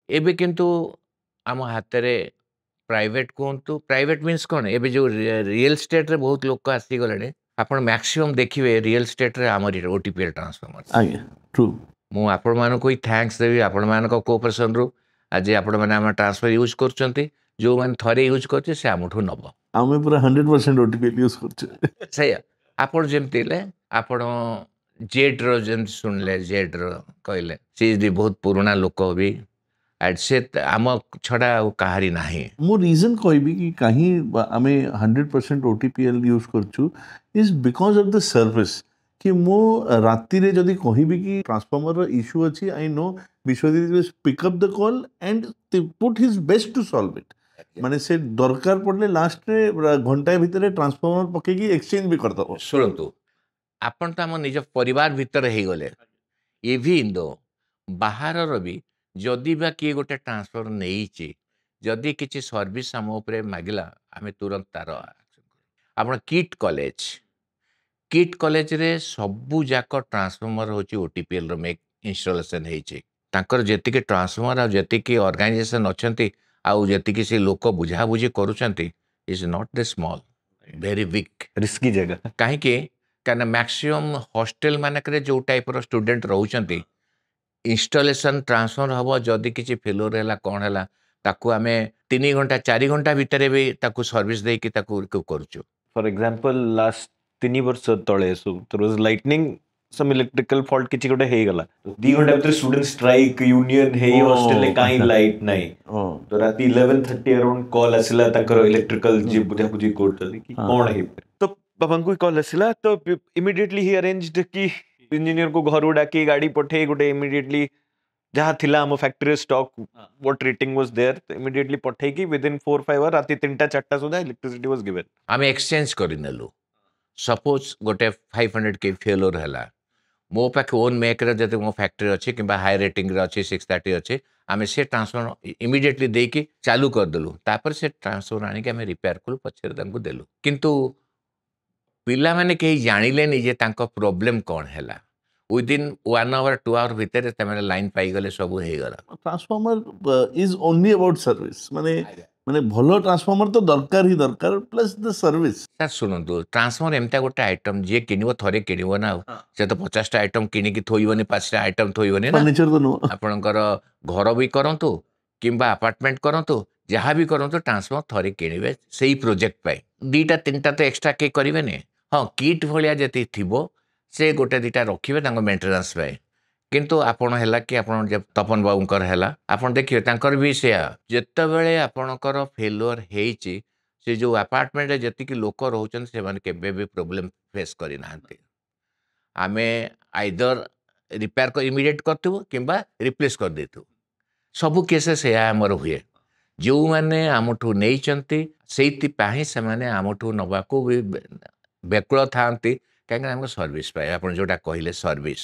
एबे किंतु आम हाथ में प्राइवेट कहतु प्राइवेट मीन्स कौन एबे जो रियल स्टेट रे बहुत लोक आसीगले आपण मैक्सिमम देखिए रियल स्टेट रे आमर ओटीपीएल ट्रांसफॉर्मर्स आज्ञा ट्रू मु आपण मानक थैंक्स देवी आपण मानक कोऑपरेशन रु आज आपण माने हम ट्रांसफर यूज करचंती जो माने थरे यूज करचे से आमठू नब आमे पूरा 100% ओटीपी यूज करछे सही आपण जेमती ले आपण जेड रो जेम सुनले जेड रो कहले सी भी बहुत पुराना लोक भी एट से आम छड़ा कहारी नाही मो रीजन कहबी कि कहीं आमे 100% ओटीपीएल यूज करछु is because of the service कि मो राति रे जदी कहबी कि ट्रांसफॉर्मर रो इशू अछि I know Biswajit will pick up the call and put his best to solve it माने से दरकार पड़ले लास्ट रे घंटा भीतर ट्रांसफॉर्मर पकेकी एक्सचेंज भी कर दो शुणु आपण तो आम निज परिवार भितर हो गले इविन दो बाहर भी जदि बा किए गोटे ट्रांसफर नहीं जदि किसी सर्विस आम उपरे मागिला आम तुरंत तार आपण किट कॉलेज रे सबू जाक ट्रांसफॉर्मर होची ओटीपीएल रो मेक इंस्टॉलेशन होती तांकर जेतिके ट्रांसफॉर्मर आ जेतिके ऑर्गेनाइजेशन अच्छी आउ जेतिके से लोक बुझा बुझी करूछंती is not the small very weak risky जगह कहीं क्या मैक्सिमम हॉस्टेल मानक जो टाइप रो स्टूडेंट रोचंती इंस्टॉलेशन ट्रांसफर हम जदि किसी फेलोर है कौन है ताकू आम 3 घंटा 4 घंटा भितर भी ताकू सर्विस देकी ताकू करूछु फॉर एग्जांपल लास्ट 3 वर्ष तळे so there was lightning some electrical fault किछि गोटे हे गला 2 घंटा भीतर स्टूडेंट स्ट्राइक यूनियन हे हॉस्टल ले काई लाइट नाही तो राती 11:30 अराउंड कॉल आसिला ताकर इलेक्ट्रिकल जे बुझा बुझी करतली कि कोन हे तो बाबा को कॉल आसिला तो इमीडिएटली ही अरेंज्ड कि इंजीनियर को घर डाकी गाड़ी पठे गोटे इमीडिएटली जहाँ थिला हम factory stock what rating was there तो इमीडिएटली पठे कि विद इन 4-5 आवर राती 3टा 4टा सुधा इलेक्ट्रिसिटी वाज गिवन आम एक्सचेंज करनेलु सपोज गोटे 500 के फेलोर है मो पाखे ओन मेक जब मो फैक्ट्री अच्छी कि हाई रेटिंग अच्छी 630 अच्छे आम से ट्रांसफर इमीडिएटली देकी चालू करदेलु तापर से ट्रांसफर आनिक आम रिपेयर कलु पछरे तांको देलु किंतु पिला माने कहीं जानिलेनी जे तांको प्रॉब्लम कौन है विदिन 1 आवर 2 आवर भितर तमें लाइन पाईगले सब हो गला transformer is only about service माने माने भलो ट्रांसफॉर्मर तो दरकार ही दरकार प्लस द सर्विस सर सुनंतु ट्रांसफॉर्मर एमता गोटे आइटम जे किनिबो थरे किनिबो ना से तो 50टा आइटम किनिकी थोइबनी 5टा आइटम थोइबनी ना फर्नीचर तो नो आपनकर घर भी करंतु किंबा अपार्टमेंट करंतु जहाँ भी करंतु ट्रांसफॉर्मर थरे किनिबे सेही प्रोजेक्ट पाई 2टा 3टा तो एक्स्ट्रा के करिवेनी हाँ किट भलिया जति थिबो से गोटे 2टा रखिबे तांको मेंटेनेंस पाई किंतु आपण है कि आपण जब तपन बाबूकर है आप देखिए तांकर भी से जिते आपणकर फेलुअर होती से जो अपार्टमेंट जी लोक रोचन से केबे भी प्रॉब्लम फेस करना आम आइदर रिपेयर कर इमीडिएट करथु किंबा रिप्लेस कर देथु सबु केसेस से आमर हुए जो मैंने आमठू नहीं से मैंने आमठू नवाको भी बेकुल था कहीं सर्विस पाए आप जोटा कहले सर्विस